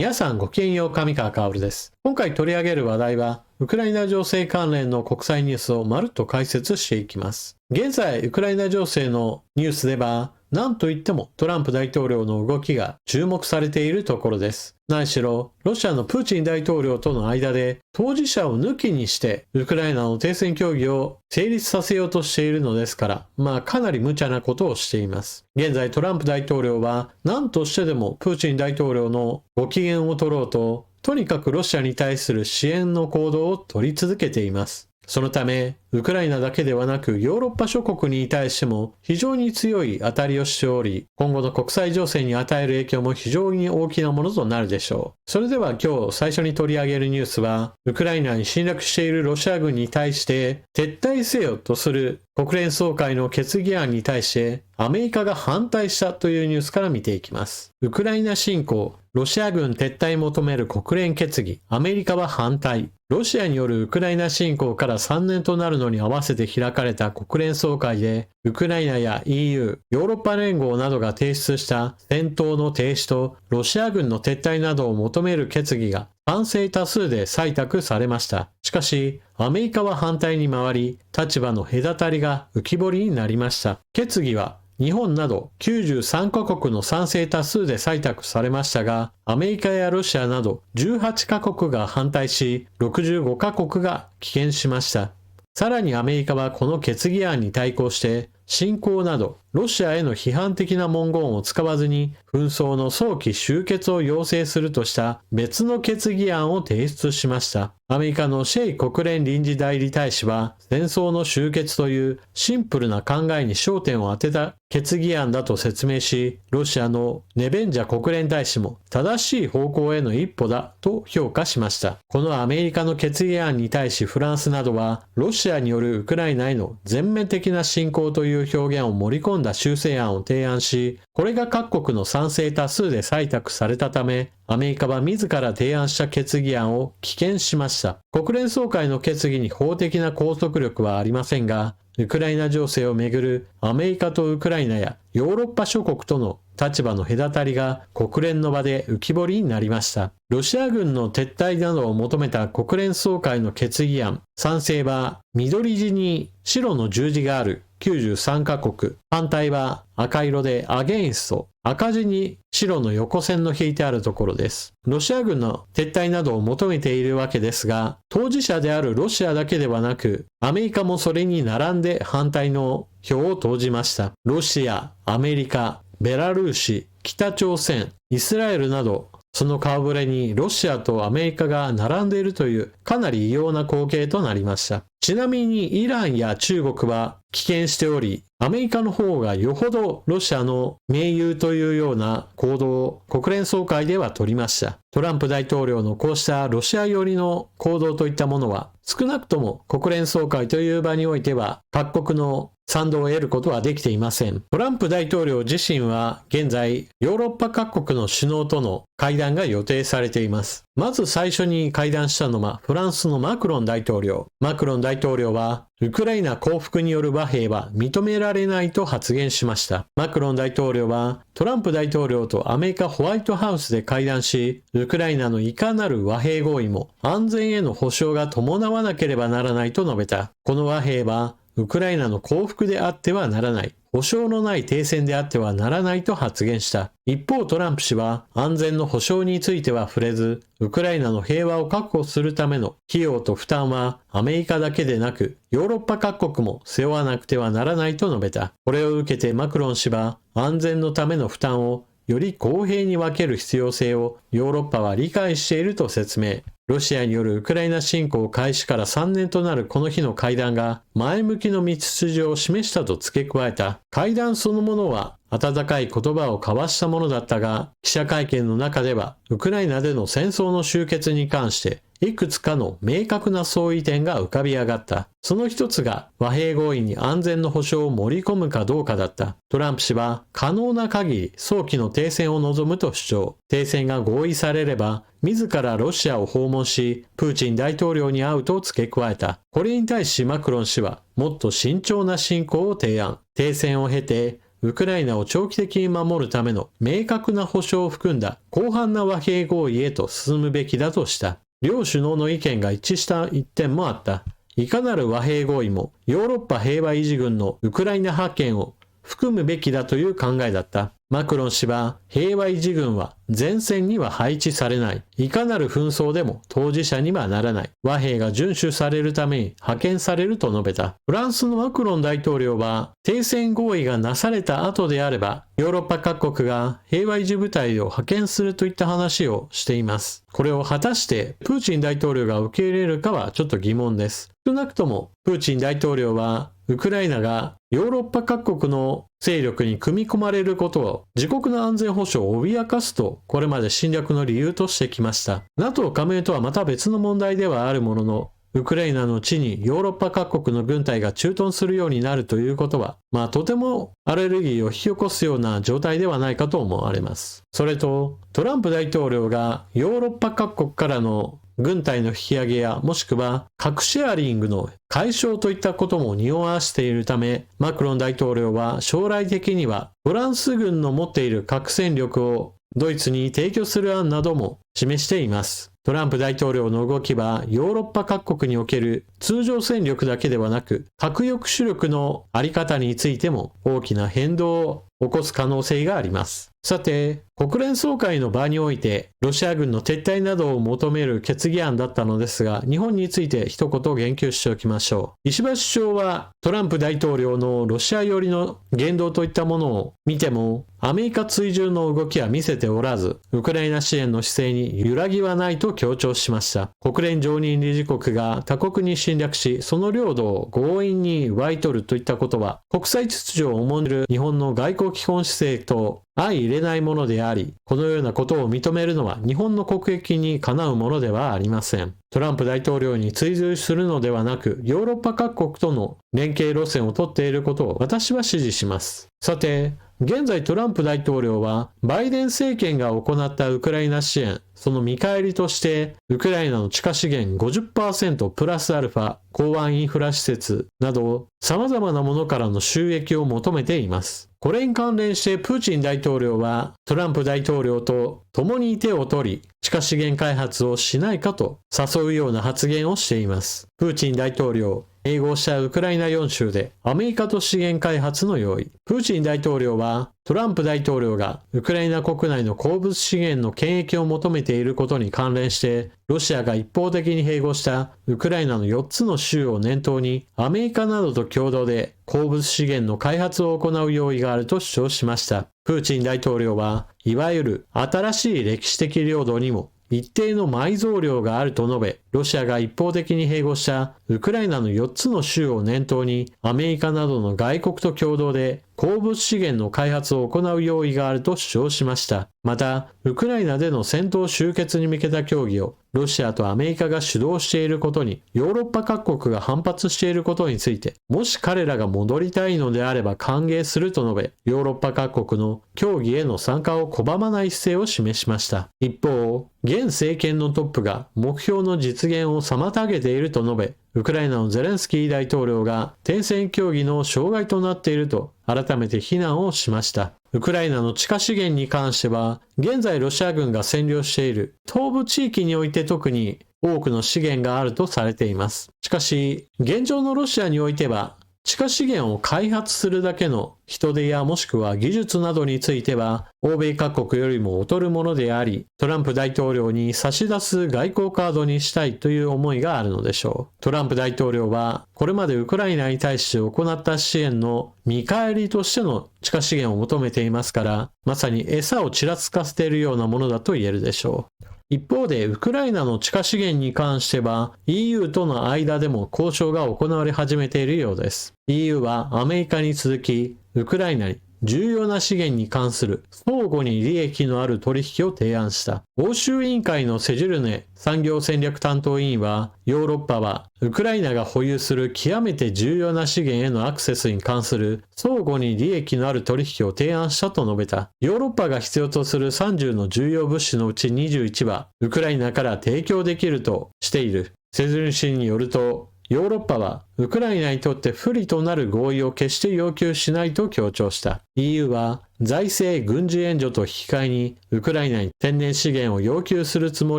皆さんごきげんよう、上川薫です。今回取り上げる話題は、ウクライナ情勢関連の国際ニュースをまるっと解説していきます。現在、ウクライナ情勢のニュースでは、何といってもトランプ大統領の動きが注目されているところです。何しろ、ロシアのプーチン大統領との間で当事者を抜きにして、ウクライナの停戦協議を成立させようとしているのですから、かなり無茶なことをしています。現在、トランプ大統領は何としてでもプーチン大統領のご機嫌を取ろうと、とにかくロシアに対する支援の行動を取り続けています。そのため、ウクライナだけではなくヨーロッパ諸国に対しても非常に強い当たりをしており、今後の国際情勢に与える影響も非常に大きなものとなるでしょう。それでは今日最初に取り上げるニュースは、ウクライナに侵略しているロシア軍に対して撤退せよとする国連総会の決議案に対してアメリカが反対したというニュースから見ていきます。ウクライナ侵攻、ロシア軍撤退求める国連決議、アメリカは反対。ロシアによるウクライナ侵攻から3年となるのに合わせて開かれた国連総会で、ウクライナや EU、ヨーロッパ連合などが提出した戦闘の停止とロシア軍の撤退などを求める決議が賛成多数で採択されました。しかし、アメリカは反対に回り、立場の隔たりが浮き彫りになりました。決議は日本など93カ国の賛成多数で採択されましたが、アメリカやロシアなど18カ国が反対し、65カ国が棄権しました。さらにアメリカはこの決議案に対抗して、侵攻などロシアへの批判的な文言を使わずに紛争の早期終結を要請するとした別の決議案を提出しました。アメリカのシェイ国連臨時代理大使は戦争の終結というシンプルな考えに焦点を当てた決議案だと説明し、ロシアのネベンジャ国連大使も正しい方向への一歩だと評価しました。このアメリカの決議案に対しフランスなどはロシアによるウクライナへの全面的な侵攻という表現を盛り込んだ修正案を提案し、これが各国の賛成多数で採択されたため、アメリカは自ら提案した決議案を棄権しました。国連総会の決議に法的な拘束力はありませんが、ウクライナ情勢をめぐるアメリカとウクライナやヨーロッパ諸国との立場の隔たりが国連の場で浮き彫りになりました。ロシア軍の撤退などを求めた国連総会の決議案、賛成は緑地に白の十字がある93カ国、反対は赤色でアゲインスト、赤字に白の横線の引いてあるところです。ロシア軍の撤退などを求めているわけですが、当事者であるロシアだけではなく、アメリカもそれに並んで反対の票を投じました。ロシア、アメリカ、ベラルーシ、北朝鮮、イスラエルなど、その顔ぶれにロシアとアメリカが並んでいるというかなり異様な光景となりました。ちなみにイランや中国は棄権しており、アメリカの方がよほどロシアの盟友というような行動を国連総会では取りました。トランプ大統領のこうしたロシア寄りの行動といったものは、少なくとも国連総会という場においては各国の賛同を得ることはできていません。トランプ大統領自身は現在ヨーロッパ各国の首脳との会談が予定されています。まず最初に会談したのはフランスのマクロン大統領。マクロン大統領はウクライナ降伏による和平は認められないと発言しました。マクロン大統領はトランプ大統領とアメリカホワイトハウスで会談し、ウクライナのいかなる和平合意も安全への保障が伴わなければならないと述べた。この和平はウクライナの降伏であってはならない。保証のない停戦であってはならないと発言した。一方トランプ氏は安全の保障については触れず、ウクライナの平和を確保するための費用と負担はアメリカだけでなくヨーロッパ各国も背負わなくてはならないと述べた。これを受けてマクロン氏は安全のための負担をより公平に分ける必要性をヨーロッパは理解していると説明。ロシアによるウクライナ侵攻開始から3年となるこの日の会談が前向きの道筋を示したと付け加えた。会談そのものは温かい言葉を交わしたものだったが、記者会見の中ではウクライナでの戦争の終結に関していくつかの明確な相違点が浮かび上がった。その一つが和平合意に安全の保障を盛り込むかどうかだった。トランプ氏は可能な限り早期の停戦を望むと主張。停戦が合意されれば自らロシアを訪問し、プーチン大統領に会うと付け加えた。これに対しマクロン氏はもっと慎重な進行を提案。停戦を経てウクライナを長期的に守るための明確な保証を含んだ広範な和平合意へと進むべきだとした。両首脳の意見が一致した一点もあった。いかなる和平合意もヨーロッパ平和維持軍のウクライナ派遣を含むべきだという考えだった。マクロン氏は平和維持軍は前線には配置されない。いかなる紛争でも当事者にはならない。和平が遵守されるために派遣されると述べた。フランスのマクロン大統領は停戦合意がなされた後であればヨーロッパ各国が平和維持部隊を派遣するといった話をしています。これを果たしてプーチン大統領が受け入れるかはちょっと疑問です。少なくともプーチン大統領はウクライナがヨーロッパ各国の勢力に組み込まれることを自国の安全保障を脅かすとこれまで侵略の理由としてきました。NATO 加盟とはまた別の問題ではあるものの、ウクライナの地にヨーロッパ各国の軍隊が駐屯するようになるということは、とてもアレルギーを引き起こすような状態ではないかと思われます。それと、トランプ大統領がヨーロッパ各国からの軍隊の引き上げやもしくは核シェアリングの解消といったことも匂わしているため、マクロン大統領は将来的にはフランス軍の持っている核戦力をドイツに提供する案なども示しています。トランプ大統領の動きはヨーロッパ各国における通常戦力だけではなく核抑止力のあり方についても大きな変動を起こす可能性があります。さて、国連総会の場においてロシア軍の撤退などを求める決議案だったのですが、日本について一言言及しておきましょう。石破首相はトランプ大統領のロシア寄りの言動といったものを見てもアメリカ追従の動きは見せておらず、ウクライナ支援の姿勢に揺らぎはないと強調しました。国連常任理事国が他国に侵略し、その領土を強引に奪い取るといったことは、国際秩序を重んじる日本の外交基本姿勢と相入れないものであり、このようなことを認めるのは日本の国益にかなうものではありません。トランプ大統領に追随するのではなく、ヨーロッパ各国との連携路線をとっていることを私は支持します。さて、現在トランプ大統領はバイデン政権が行ったウクライナ支援、その見返りとしてウクライナの地下資源 50% プラスアルファ、港湾インフラ施設など様々なものからの収益を求めています。これに関連してプーチン大統領はトランプ大統領と共に手を取り地下資源開発をしないかと誘うような発言をしています。プーチン大統領、併合したウクライナ4州でアメリカと資源開発の用意。プーチン大統領はトランプ大統領がウクライナ国内の鉱物資源の権益を求めていることに関連してロシアが一方的に併合したウクライナの4つの州を念頭にアメリカなどと共同で鉱物資源の開発を行う用意があると主張しました。プーチン大統領はいわゆる新しい歴史的領土にも一定の埋蔵量があると述べ、ロシアが一方的に併合したウクライナの4つの州を念頭にアメリカなどの外国と共同で鉱物資源の開発を行う用意があると主張しました。また、ウクライナでの戦闘終結に向けた協議をロシアとアメリカが主導していることにヨーロッパ各国が反発していることについて、もし彼らが戻りたいのであれば歓迎すると述べ、ヨーロッパ各国の協議への参加を拒まない姿勢を示しました。一方、現政権のトップが目標の実現を妨げていると述べ、ウクライナのゼレンスキー大統領が停戦協議の障害となっていると改めて非難をしました。ウクライナの地下資源に関しては、現在ロシア軍が占領している東部地域において特に多くの資源があるとされています。しかし、現状のロシアにおいては、地下資源を開発するだけの人手やもしくは技術などについては欧米各国よりも劣るものであり、トランプ大統領に差し出す外交カードにしたいという思いがあるのでしょう。トランプ大統領はこれまでウクライナに対して行った支援の見返りとしての地下資源を求めていますから、まさに餌をちらつかせているようなものだと言えるでしょう。一方で、ウクライナの地下資源に関しては EU との間でも交渉が行われ始めているようです。EU はアメリカに続き、ウクライナに重要な資源に関する相互に利益のある取引を提案した。欧州委員会のセジュルネ産業戦略担当委員は、ヨーロッパはウクライナが保有する極めて重要な資源へのアクセスに関する相互に利益のある取引を提案したと述べた。ヨーロッパが必要とする30の重要物資のうち21はウクライナから提供できるとしている。セジュルネ氏によると、ヨーロッパはウクライナにとって不利となる合意を決して要求しないと強調した。EU は財政・軍事援助と引き換えにウクライナに天然資源を要求するつも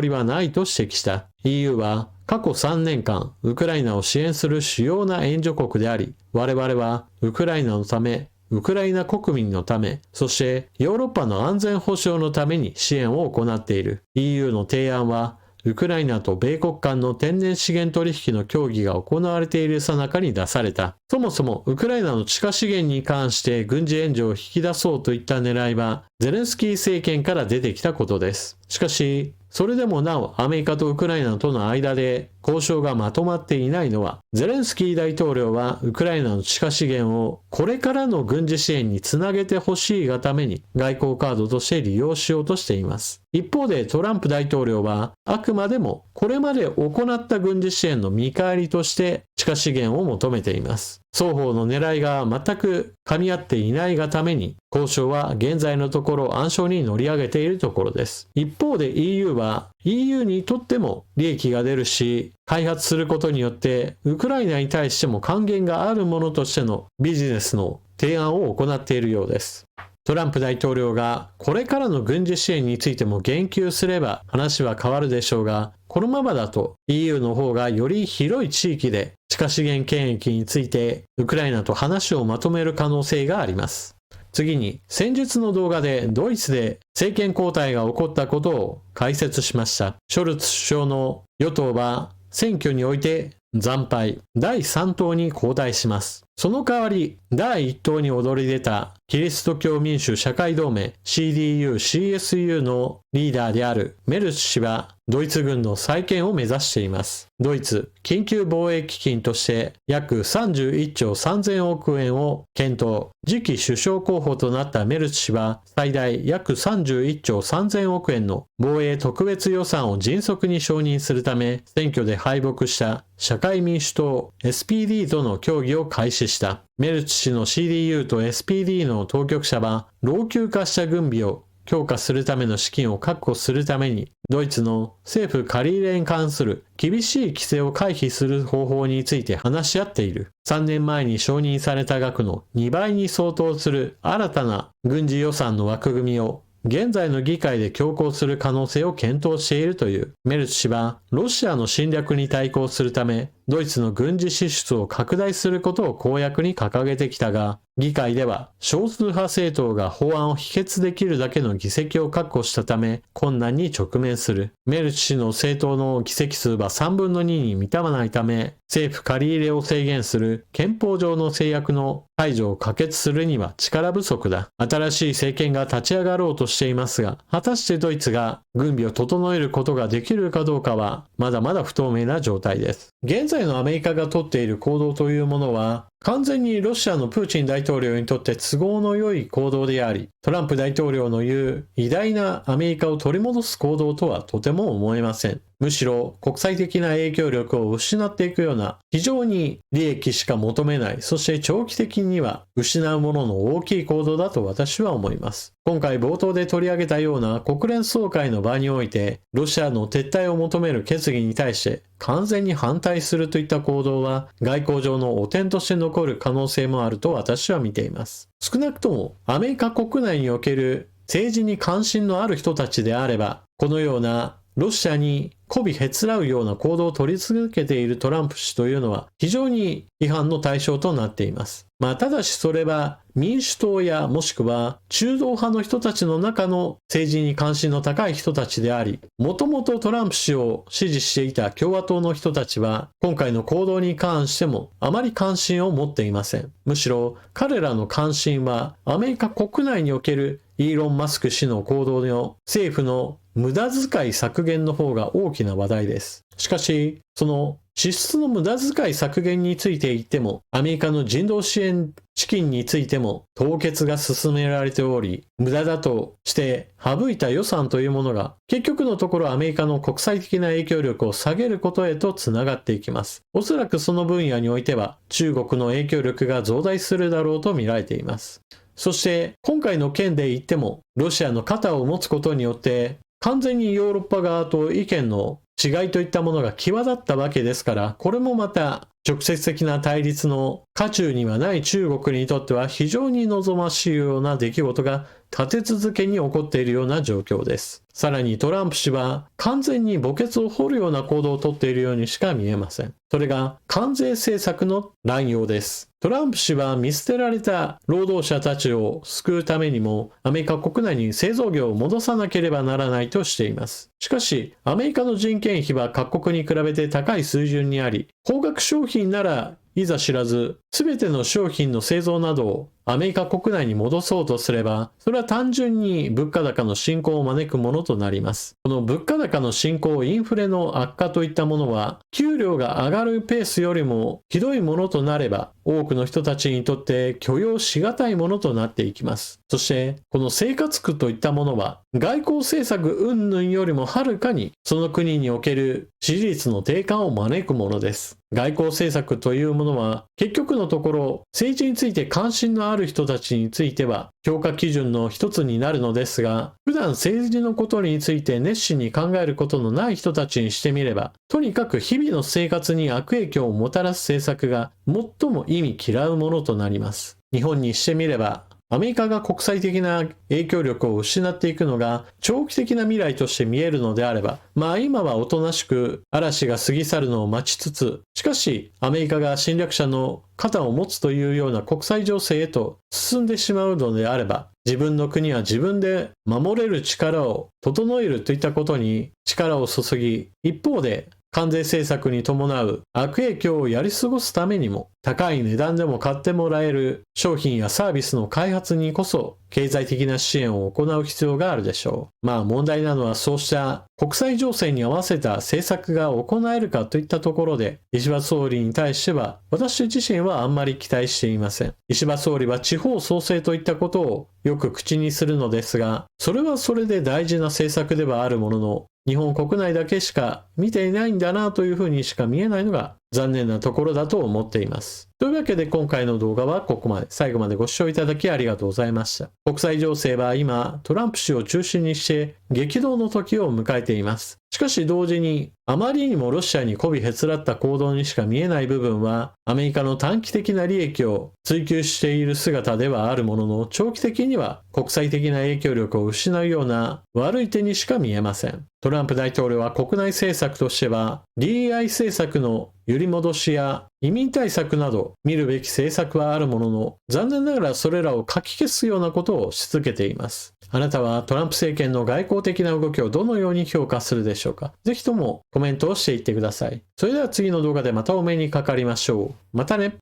りはないと指摘した。EU は過去3年間ウクライナを支援する主要な援助国であり、我々はウクライナのため、ウクライナ国民のため、そしてヨーロッパの安全保障のために支援を行っている。EU の提案はウクライナと米国間の天然資源取引の協議が行われている最中に出された。そもそもウクライナの地下資源に関して軍事援助を引き出そうといった狙いはゼレンスキー政権から出てきたことです。しかし、それでもなおアメリカとウクライナとの間で交渉がまとまっていないのは、ゼレンスキー大統領はウクライナの地下資源をこれからの軍事支援につなげてほしいがために外交カードとして利用しようとしています。一方でトランプ大統領はあくまでもこれまで行った軍事支援の見返りとして地下資源を求めています。双方の狙いが全く噛み合っていないがために交渉は現在のところ暗礁に乗り上げているところです。一方で EU は EU にとっても利益が出るし、開発することによってウクライナに対しても還元があるものとしてのビジネスの提案を行っているようです。トランプ大統領がこれからの軍事支援についても言及すれば話は変わるでしょうが、このままだと EU の方がより広い地域で地下資源権益についてウクライナと話をまとめる可能性があります。次に、先日の動画でドイツで政権交代が起こったことを解説しました。ショルツ首相の与党は選挙において惨敗、第3党に交代します。その代わり、第1党に躍り出たキリスト教民主社会同盟 CDU-CSU のリーダーであるメルツ氏はドイツ軍の再建を目指しています。ドイツ緊急防衛基金として約31兆3000億円を検討。次期首相候補となったメルツ氏は最大約31兆3000億円の防衛特別予算を迅速に承認するため選挙で敗北した社会民主党 SPD との協議を開始した。メルツ氏の CDU と SPD の当局者は老朽化した軍備を強化するための資金を確保するためにドイツの政府借り入れに関する厳しい規制を回避する方法について話し合っている。3年前に承認された額の2倍に相当する新たな軍事予算の枠組みを現在の議会で強行する可能性を検討しているという。メルツ氏はロシアの侵略に対抗するためドイツの軍事支出を拡大することを公約に掲げてきたが、議会では少数派政党が法案を否決できるだけの議席を確保したため困難に直面する。メルツ氏の政党の議席数は3分の2に満たないため、政府借り入れを制限する憲法上の制約の排除を可決するには力不足だ。新しい政権が立ち上がろうとしていますが、果たしてドイツが軍備を整えることができるかどうかはまだまだ不透明な状態です。現在のアメリカが取っている行動というものは完全にロシアのプーチン大統領にとって都合の良い行動であり、トランプ大統領の言う偉大なアメリカを取り戻す行動とはとても思えません。むしろ国際的な影響力を失っていくような非常に利益しか求めない、そして長期的には失うものの大きい行動だと私は思います。今回冒頭で取り上げたような国連総会の場においてロシアの撤退を求める決議に対して完全に反対するといった行動は外交上の汚点として残る可能性もあると私は見ています。少なくともアメリカ国内における政治に関心のある人たちであれば、このようなロシアに媚びへつらうような行動を取り続けているトランプ氏というのは非常に批判の対象となっています。ただしそれは民主党やもしくは中道派の人たちの中の政治に関心の高い人たちであり、もともとトランプ氏を支持していた共和党の人たちは今回の行動に関してもあまり関心を持っていません。むしろ彼らの関心はアメリカ国内におけるイーロン・マスク氏の行動の政府の無駄遣い削減の方が大きな話題です。しかし、その支出の無駄遣い削減について言っても、アメリカの人道支援資金についても凍結が進められており、無駄だとして省いた予算というものが結局のところアメリカの国際的な影響力を下げることへとつながっていきます。おそらくその分野においては中国の影響力が増大するだろうと見られています。そして今回の件で言ってもロシアの肩を持つことによって完全にヨーロッパ側と意見の違いといったものが際立ったわけですから、これもまた直接的な対立の渦中にはない中国にとっては非常に望ましいような出来事が立て続けに起こっているような状況です。さらにトランプ氏は完全に墓穴を掘るような行動をとっているようにしか見えません。それが関税政策の乱用です。トランプ氏は見捨てられた労働者たちを救うためにもアメリカ国内に製造業を戻さなければならないとしています。しかし、アメリカの人件費は各国に比べて高い水準にあり、高額商品ならいざ知らず、すべての商品の製造などをアメリカ国内に戻そうとすれば、それは単純に物価高の進行を招くものとなります。この物価高の進行、インフレの悪化といったものは、給料が上がるペースよりもひどいものとなれば、多くの人たちにとって許容しがたいものとなっていきます。そして、この生活苦といったものは、外交政策云々よりもはるかに、その国における支持率の低下を招くものです。外交政策というものは、結局のところ、政治について関心のある人たちについては、評価基準の一つになるのですが、普段政治のことについて熱心に考えることのない人たちにしてみれば、とにかく日々の生活に悪影響をもたらす政策が最も意味嫌うものとなります。日本にしてみれば、アメリカが国際的な影響力を失っていくのが長期的な未来として見えるのであれば、今はおとなしく嵐が過ぎ去るのを待ちつつ、しかしアメリカが侵略者の肩を持つというような国際情勢へと進んでしまうのであれば、自分の国は自分で守れる力を整えるといったことに力を注ぎ、一方で関税政策に伴う悪影響をやり過ごすためにも、高い値段でも買ってもらえる商品やサービスの開発にこそ経済的な支援を行う必要があるでしょう。問題なのはそうした国際情勢に合わせた政策が行えるかといったところで、石破総理に対しては私自身はあんまり期待していません。石破総理は地方創生といったことをよく口にするのですが、それはそれで大事な政策ではあるものの、日本国内だけしか見ていないんだなというふうにしか見えないのが残念なところだと思っています。というわけで今回の動画はここまで。最後までご視聴いただきありがとうございました。国際情勢は今トランプ氏を中心にして激動の時を迎えています。しかし同時にあまりにもロシアに媚びへつらった行動にしか見えない部分はアメリカの短期的な利益を追求している姿ではあるものの、長期的には国際的な影響力を失うような悪い手にしか見えません。トランプ大統領は国内政策としては DEI 政策の揺り戻しや移民対策など見るべき政策はあるものの、残念ながらそれらをかき消すようなことをし続けています。あなたはトランプ政権の外交的な動きをどのように評価するでしょうか。ぜひともコメントをしていってください。それでは次の動画でまたお目にかかりましょう。またね。